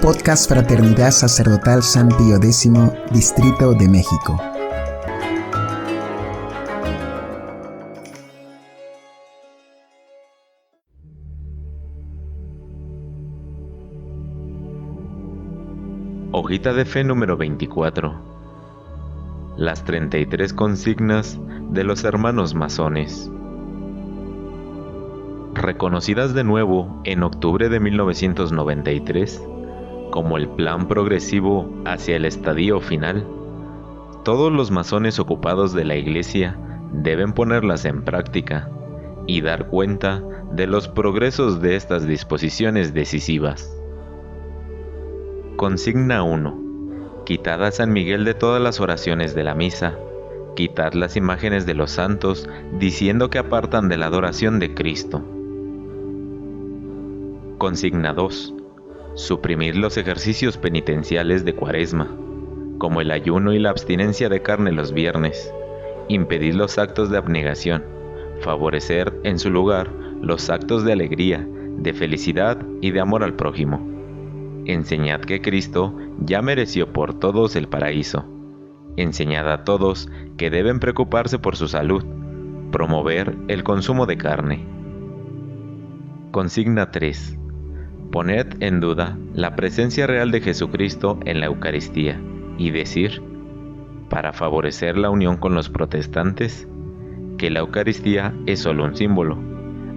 Podcast Fraternidad Sacerdotal San Pío X, Distrito de México. Hojita de fe número 24. Las 33 consignas de los hermanos masones. Reconocidas de nuevo en octubre de 1993 como el plan progresivo hacia el estadio final, todos los masones ocupados de la Iglesia deben ponerlas en práctica y dar cuenta de los progresos de estas disposiciones decisivas. Consigna 1. Quitad a San Miguel de todas las oraciones de la misa. Quitad las imágenes de los santos, diciendo que apartan de la adoración de Cristo. Consigna 2. Suprimir los ejercicios penitenciales de Cuaresma, como el ayuno y la abstinencia de carne los viernes. Impedir los actos de abnegación. Favorecer, en su lugar, los actos de alegría, de felicidad y de amor al prójimo. Enseñad que Cristo ya mereció por todos el paraíso. Enseñad a todos que deben preocuparse por su salud. Promover el consumo de carne. Consigna 3. Poned en duda la presencia real de Jesucristo en la Eucaristía y decir, para favorecer la unión con los protestantes, que la Eucaristía es solo un símbolo.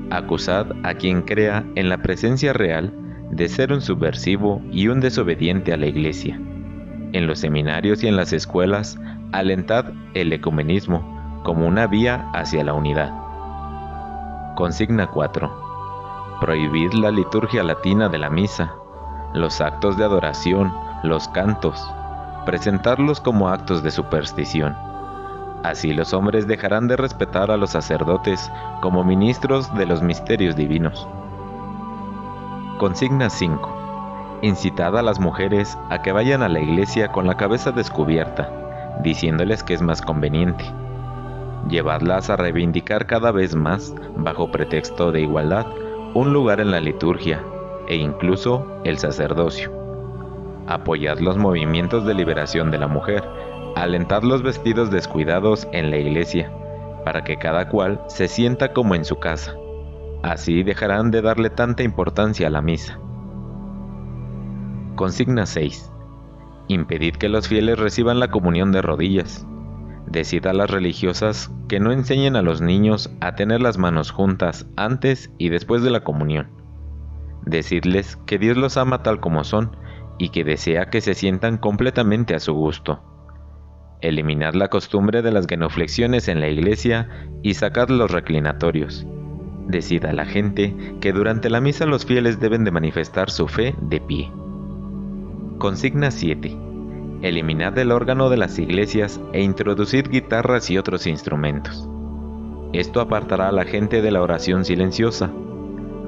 Acusad a quien crea en la presencia real de ser un subversivo y un desobediente a la Iglesia. En los seminarios y en las escuelas, alentad el ecumenismo como una vía hacia la unidad. Consigna 4. Prohibid la liturgia latina de la misa, los actos de adoración, los cantos, presentarlos como actos de superstición. Así los hombres dejarán de respetar a los sacerdotes como ministros de los misterios divinos. Consigna 5. Incitad a las mujeres a que vayan a la iglesia con la cabeza descubierta, diciéndoles que es más conveniente. Llevadlas a reivindicar cada vez más, bajo pretexto de igualdad, un lugar en la liturgia e incluso el sacerdocio. Apoyad los movimientos de liberación de la mujer, alentad los vestidos descuidados en la iglesia, para que cada cual se sienta como en su casa. Así dejarán de darle tanta importancia a la misa. Consigna 6. Impedid que los fieles reciban la comunión de rodillas. Decid a las religiosas que no enseñen a los niños a tener las manos juntas antes y después de la comunión. Decidles que Dios los ama tal como son y que desea que se sientan completamente a su gusto. Eliminad la costumbre de las genuflexiones en la iglesia y sacad los reclinatorios. Decid a la gente que durante la misa los fieles deben de manifestar su fe de pie. Consigna 7. Eliminad el órgano de las iglesias e introducid guitarras y otros instrumentos. Esto apartará a la gente de la oración silenciosa.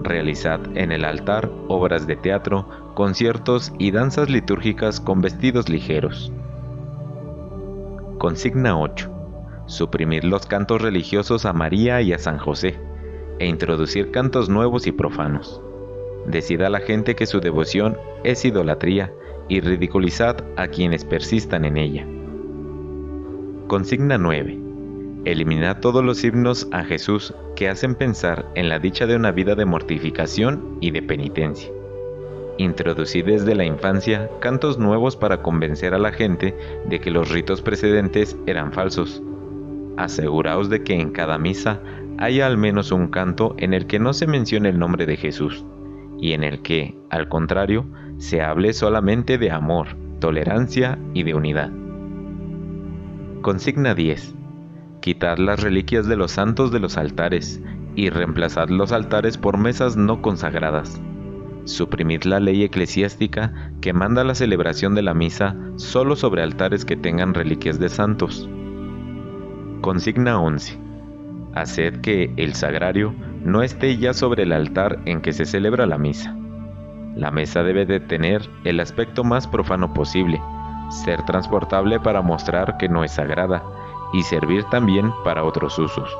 Realizad en el altar obras de teatro, conciertos y danzas litúrgicas con vestidos ligeros. Consigna 8. Suprimir los cantos religiosos a María y a San José, e introducir cantos nuevos y profanos. Decid a la gente que su devoción es idolatría y ridiculizad a quienes persistan en ella. Consigna 9. Eliminad todos los himnos a Jesús que hacen pensar en la dicha de una vida de mortificación y de penitencia. Introducid desde la infancia cantos nuevos para convencer a la gente de que los ritos precedentes eran falsos. Aseguraos de que en cada misa haya al menos un canto en el que no se mencione el nombre de Jesús, y en el que, al contrario, se hable solamente de amor, tolerancia y de unidad. Consigna 10. Quitad las reliquias de los santos de los altares y reemplazad los altares por mesas no consagradas. Suprimid la ley eclesiástica que manda la celebración de la misa solo sobre altares que tengan reliquias de santos. Consigna 11. Haced que el sagrario no esté ya sobre el altar en que se celebra la misa. La mesa debe de tener el aspecto más profano posible, ser transportable para mostrar que no es sagrada y servir también para otros usos,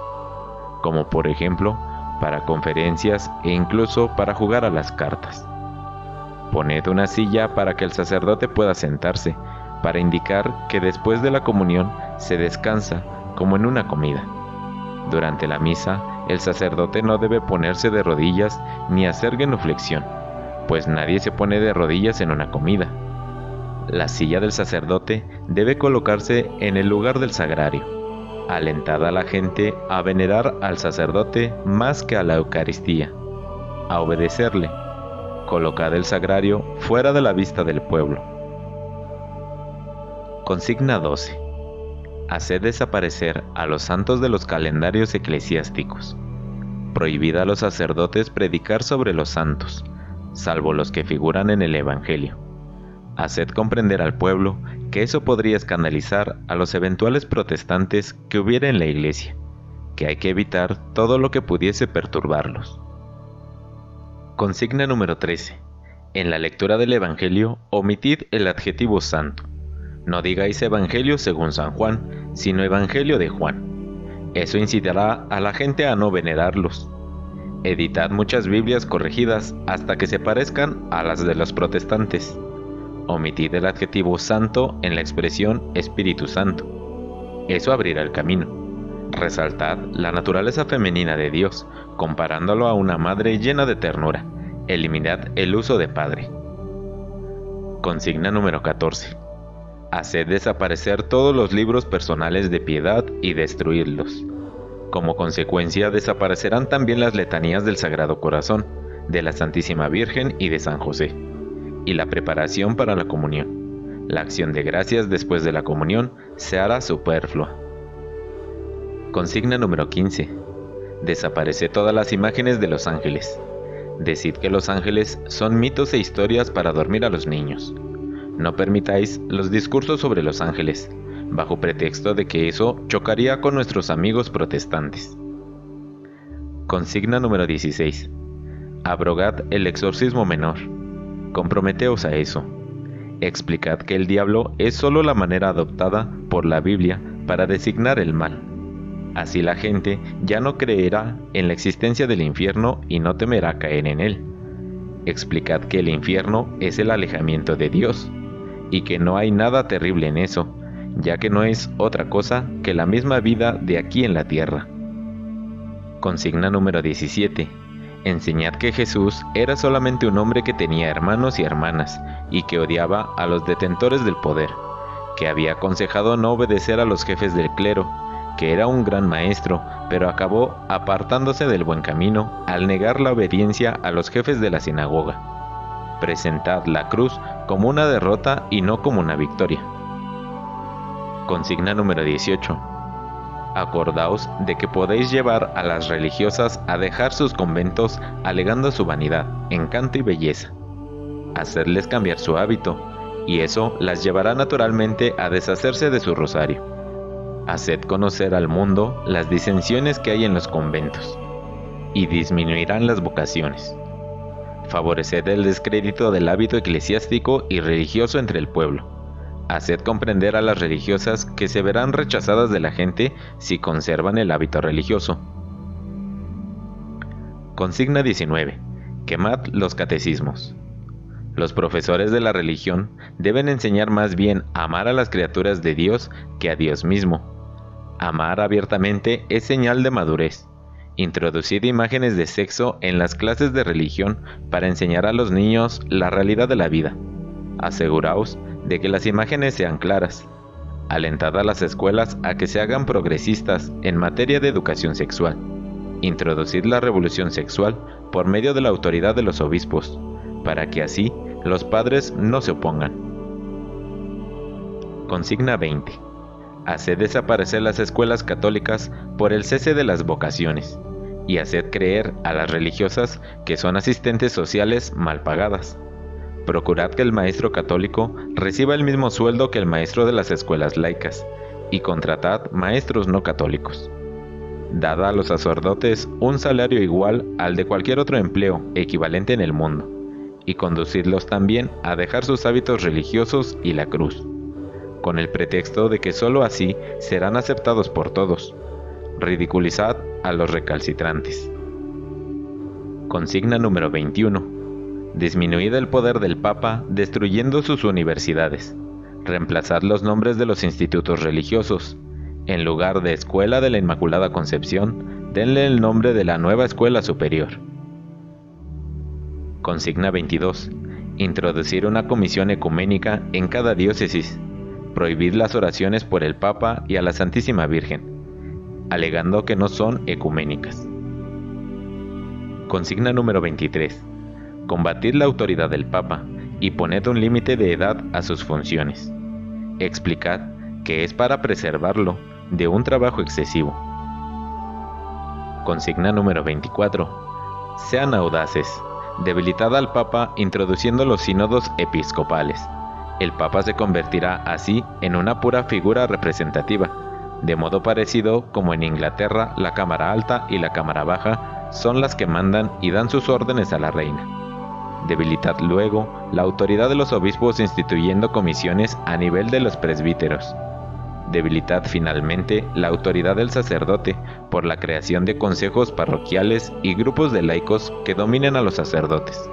como por ejemplo para conferencias e incluso para jugar a las cartas. Poned una silla para que el sacerdote pueda sentarse, para indicar que después de la comunión se descansa como en una comida. Durante la misa, el sacerdote no debe ponerse de rodillas ni hacer genuflexión, pues nadie se pone de rodillas en una comida. La silla del sacerdote debe colocarse en el lugar del sagrario, alentada a la gente a venerar al sacerdote más que a la Eucaristía, a obedecerle. Colocad el sagrario fuera de la vista del pueblo. Consigna 12. Haced desaparecer a los santos de los calendarios eclesiásticos. Prohibid a los sacerdotes predicar sobre los santos, salvo los que figuran en el Evangelio. Haced comprender al pueblo que eso podría escandalizar a los eventuales protestantes que hubiera en la Iglesia, que hay que evitar todo lo que pudiese perturbarlos. Consigna número 13. En la lectura del Evangelio, omitid el adjetivo santo. No digáis Evangelio según San Juan, sino Evangelio de Juan. Eso incitará a la gente a no venerarlos. Editad muchas Biblias corregidas hasta que se parezcan a las de los protestantes. Omitid el adjetivo santo en la expresión Espíritu Santo. Eso abrirá el camino. Resaltad la naturaleza femenina de Dios, comparándolo a una madre llena de ternura. Eliminad el uso de padre. Consigna número 14. Haced desaparecer todos los libros personales de piedad y destruidlos. Como consecuencia, desaparecerán también las letanías del Sagrado Corazón, de la Santísima Virgen y de San José, y la preparación para la comunión. La acción de gracias después de la comunión se hará superflua. Consigna número 15. Desaparece todas las imágenes de los ángeles. Decid que los ángeles son mitos e historias para dormir a los niños. No permitáis los discursos sobre los ángeles, bajo pretexto de que eso chocaría con nuestros amigos protestantes. Consigna número 16. Abrogad el exorcismo menor. Comprometeos a eso. Explicad que el diablo es solo la manera adoptada por la Biblia para designar el mal. Así la gente ya no creerá en la existencia del infierno y no temerá caer en él. Explicad que el infierno es el alejamiento de Dios, y que no hay nada terrible en eso, ya que no es otra cosa que la misma vida de aquí en la tierra. Consigna número 17. Enseñad que Jesús era solamente un hombre que tenía hermanos y hermanas, y que odiaba a los detentores del poder, que había aconsejado no obedecer a los jefes del clero, que era un gran maestro, pero acabó apartándose del buen camino al negar la obediencia a los jefes de la sinagoga. Presentad la cruz como una derrota y no como una victoria. Consigna número 18. Acordaos de que podéis llevar a las religiosas a dejar sus conventos alegando su vanidad, encanto y belleza. Hacerles cambiar su hábito, y eso las llevará naturalmente a deshacerse de su rosario. Haced conocer al mundo las disensiones que hay en los conventos, y disminuirán las vocaciones. Favoreced el descrédito del hábito eclesiástico y religioso entre el pueblo. Haced comprender a las religiosas que se verán rechazadas de la gente si conservan el hábito religioso. Consigna 19. Quemad los catecismos. Los profesores de la religión deben enseñar más bien a amar a las criaturas de Dios que a Dios mismo. Amar abiertamente es señal de madurez. Introducid imágenes de sexo en las clases de religión para enseñar a los niños la realidad de la vida. Aseguraos de que las imágenes sean claras. Alentad a las escuelas a que se hagan progresistas en materia de educación sexual. Introducid la revolución sexual por medio de la autoridad de los obispos, para que así los padres no se opongan. Consigna 20. Haced desaparecer las escuelas católicas por el cese de las vocaciones, y haced creer a las religiosas que son asistentes sociales mal pagadas. Procurad que el maestro católico reciba el mismo sueldo que el maestro de las escuelas laicas, y contratad maestros no católicos. Dad a los sacerdotes un salario igual al de cualquier otro empleo equivalente en el mundo, y conducidlos también a dejar sus hábitos religiosos y la cruz, con el pretexto de que sólo así serán aceptados por todos. Ridiculizad a los recalcitrantes. Consigna número 21. Disminuid el poder del Papa destruyendo sus universidades. Reemplazad los nombres de los institutos religiosos. En lugar de Escuela de la Inmaculada Concepción, denle el nombre de la nueva Escuela Superior. Consigna 22. Introducir una comisión ecuménica en cada diócesis. Prohibid las oraciones por el Papa y a la Santísima Virgen, alegando que no son ecuménicas. Consigna número 23. Combatid la autoridad del Papa y poned un límite de edad a sus funciones. Explicad que es para preservarlo de un trabajo excesivo. Consigna número 24. Sean audaces. Debilitad al Papa introduciendo los sínodos episcopales. El Papa se convertirá así en una pura figura representativa, de modo parecido como en Inglaterra la Cámara Alta y la Cámara Baja son las que mandan y dan sus órdenes a la reina. Debilitad luego la autoridad de los obispos instituyendo comisiones a nivel de los presbíteros. Debilitad finalmente la autoridad del sacerdote por la creación de consejos parroquiales y grupos de laicos que dominen a los sacerdotes.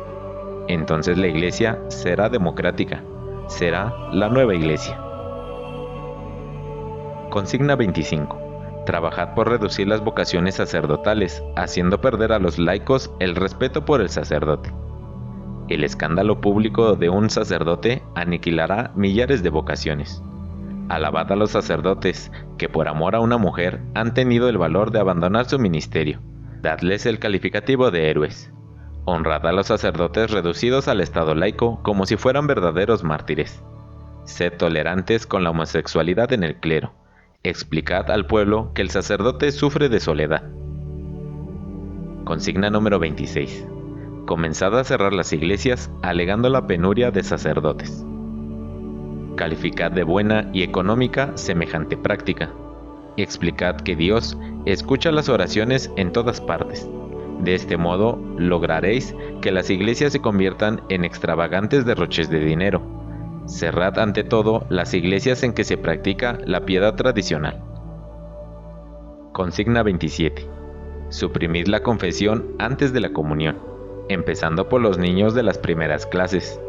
Entonces la Iglesia será democrática, será la nueva Iglesia. Consigna 25. Trabajad por reducir las vocaciones sacerdotales, haciendo perder a los laicos el respeto por el sacerdote. El escándalo público de un sacerdote aniquilará millares de vocaciones. Alabad a los sacerdotes que por amor a una mujer han tenido el valor de abandonar su ministerio. Dadles el calificativo de héroes. Honrad a los sacerdotes reducidos al estado laico como si fueran verdaderos mártires. Sed tolerantes con la homosexualidad en el clero. Explicad al pueblo que el sacerdote sufre de soledad. Consigna número 26. Comenzad a cerrar las iglesias alegando la penuria de sacerdotes. Calificad de buena y económica semejante práctica. Explicad que Dios escucha las oraciones en todas partes. De este modo lograréis que las iglesias se conviertan en extravagantes derroches de dinero. Cerrad ante todo las iglesias en que se practica la piedad tradicional. Consigna 27. Suprimid la confesión antes de la comunión, empezando por los niños de las primeras clases.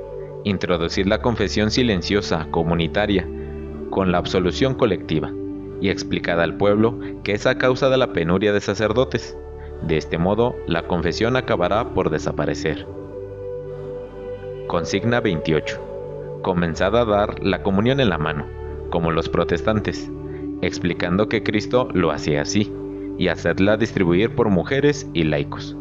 Introducid la confesión silenciosa, comunitaria, con la absolución colectiva, y explicad al pueblo que es a causa de la penuria de sacerdotes. De este modo, la confesión acabará por desaparecer. Consigna 28. Comenzad a dar la comunión en la mano, como los protestantes, explicando que Cristo lo hacía así, y hacedla distribuir por mujeres y laicos.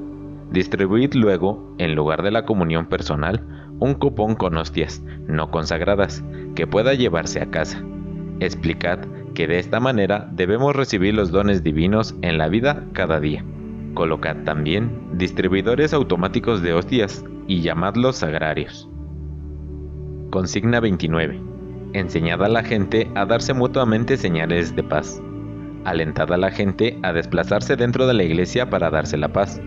Distribuid luego, en lugar de la comunión personal, un cupón con hostias no consagradas que pueda llevarse a casa. Explicad que de esta manera debemos recibir los dones divinos en la vida cada día. Colocad también distribuidores automáticos de hostias y llamadlos sagrarios. Consigna 29. Enseñad a la gente a darse mutuamente señales de paz. Alentad a la gente a desplazarse dentro de la iglesia para darse la paz,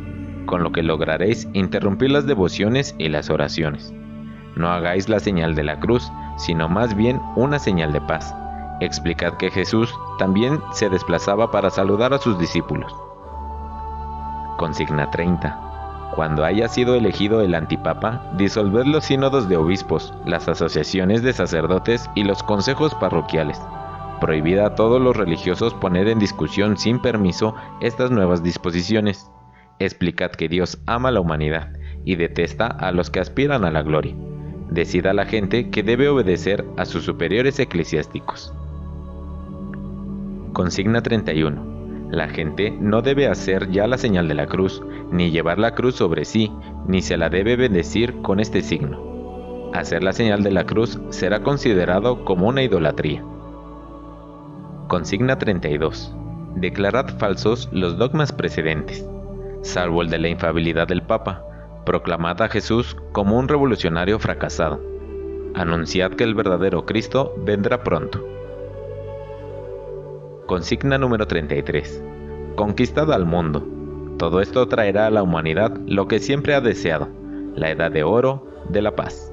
con lo que lograréis interrumpir las devociones y las oraciones. No hagáis la señal de la cruz, sino más bien una señal de paz. Explicad que Jesús también se desplazaba para saludar a sus discípulos. Consigna 30. Cuando haya sido elegido el antipapa, disolved los sínodos de obispos, las asociaciones de sacerdotes y los consejos parroquiales. Prohibid a todos los religiosos poner en discusión sin permiso estas nuevas disposiciones. Explicad que Dios ama a la humanidad y detesta a los que aspiran a la gloria. Decid a la gente que debe obedecer a sus superiores eclesiásticos. Consigna 31. La gente no debe hacer ya la señal de la cruz, ni llevar la cruz sobre sí, ni se la debe bendecir con este signo. Hacer la señal de la cruz será considerado como una idolatría. Consigna 32. Declarad falsos los dogmas precedentes, salvo el de la infalibilidad del Papa. Proclamad a Jesús como un revolucionario fracasado. Anunciad que el verdadero Cristo vendrá pronto. Consigna número 33. Conquistad al mundo. Todo esto traerá a la humanidad lo que siempre ha deseado, la edad de oro de la paz.